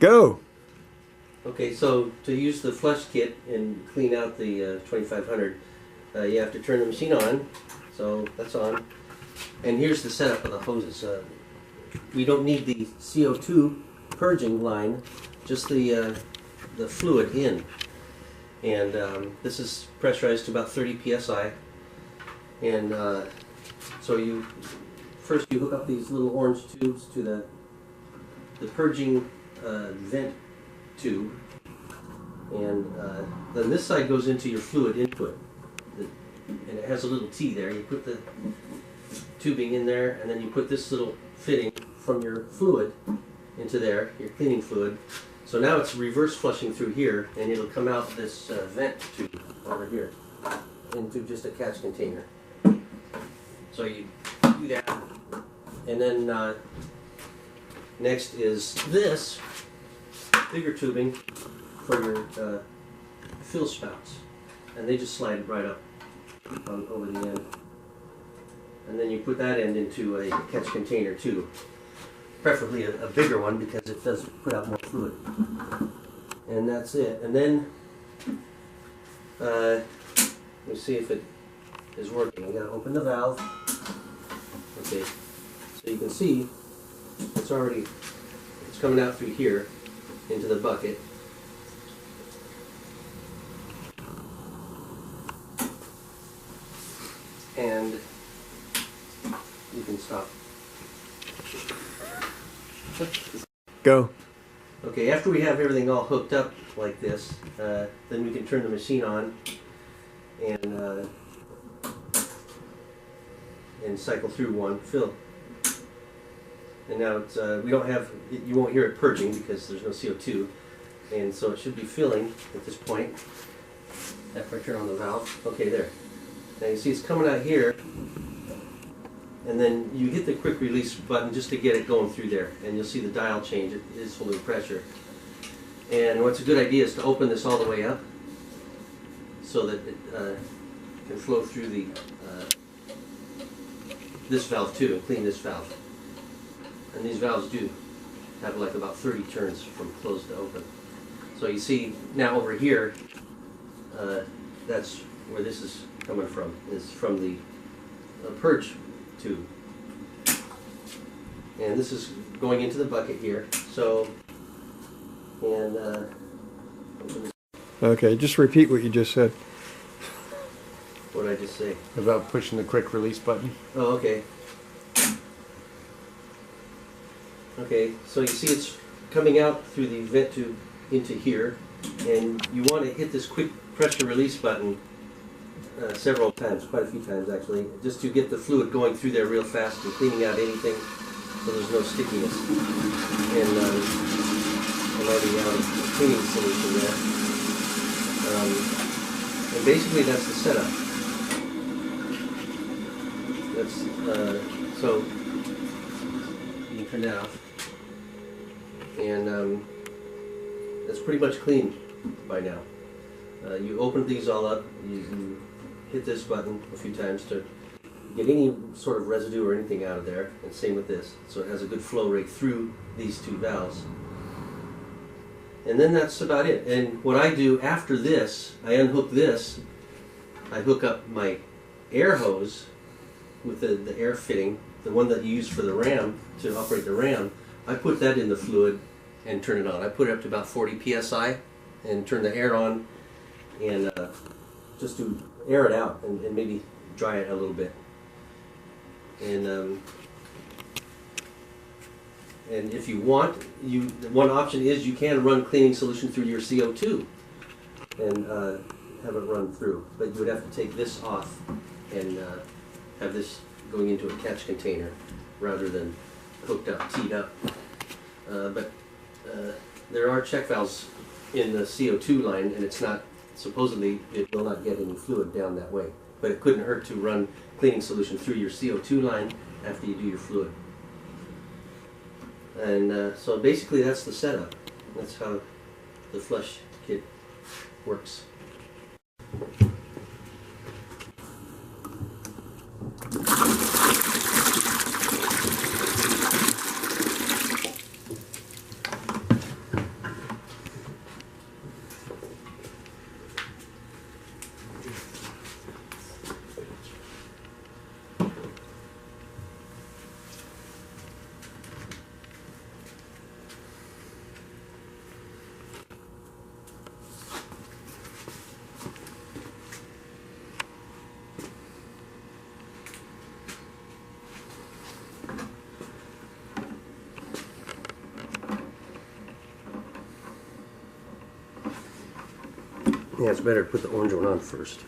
Go. Okay, so to use the flush kit and clean out the 2500, you have to turn the machine on. So that's on. And here's the setup of the hoses. We don't need the CO2 purging line, just the fluid in. And this is pressurized to about 30 psi. And so you hook up these little orange tubes to the purging vent tube, and then this side goes into your fluid input, and it has a little T there. You put the tubing in there, and then you put this little fitting from your fluid into there, your cleaning fluid. So now it's reverse flushing through here, and it'll come out this vent tube over here into just a catch container. So you do that, and then next is this bigger tubing for your fill spouts, and they just slide right up over the end. And then you put that end into a catch container too, preferably a bigger one because it does put out more fluid. And that's it. And then let me see if it is working. I gotta open the valve. Okay, so you can see it's coming out through here into the bucket. And you can stop. Go. Okay, after we have everything all hooked up like this, then we can turn the machine on and cycle through one fill. And now it's, we don't have, you won't hear it purging because there's no CO2, and so it should be filling at this point after I turn on the valve. Okay, there. Now you see it's coming out here, and then you hit the quick release button just to get it going through there, and you'll see the dial change. It is holding pressure. And what's a good idea is to open this all the way up so that it can flow through the this valve too, and clean this valve. And these valves do have like about 30 turns from closed to open. So you see now over here, that's where this is coming from, is from the purge tube. And this is going into the bucket here. So, and Okay, just repeat what you just said. what did I just say? About pushing the quick release button. Oh, okay. Okay, so you see it's coming out through the vent tube into here, and you want to hit this quick pressure release button several times, quite a few times actually, just to get the fluid going through there real fast and cleaning out anything so there's no stickiness. And I'm already out of the cleaning solution there. And basically that's the setup. That's so you can turn that off, and it's pretty much clean by now. You open these all up, you hit this button a few times to get any sort of residue or anything out of there, and same with this. So it has a good flow rate through these two valves. And then that's about it. And what I do after this, I unhook this, I hook up my air hose with the air fitting, the one that you use for the ram, to operate the ram. I put that in the fluid and turn it on. I put it up to about 40 psi and turn the air on, and just to air it out and maybe dry it a little bit. And if you want, one option is you can run cleaning solution through your CO2 and have it run through, but you would have to take this off and have this going into a catch container rather than hooked up, teed up. But there are check valves in the CO2 line, and it's not, supposedly it will not get any fluid down that way. But it couldn't hurt to run cleaning solution through your CO2 line after you do your fluid. And so basically that's the setup. That's how the flush kit works. Yeah, it's better to put the orange one on first.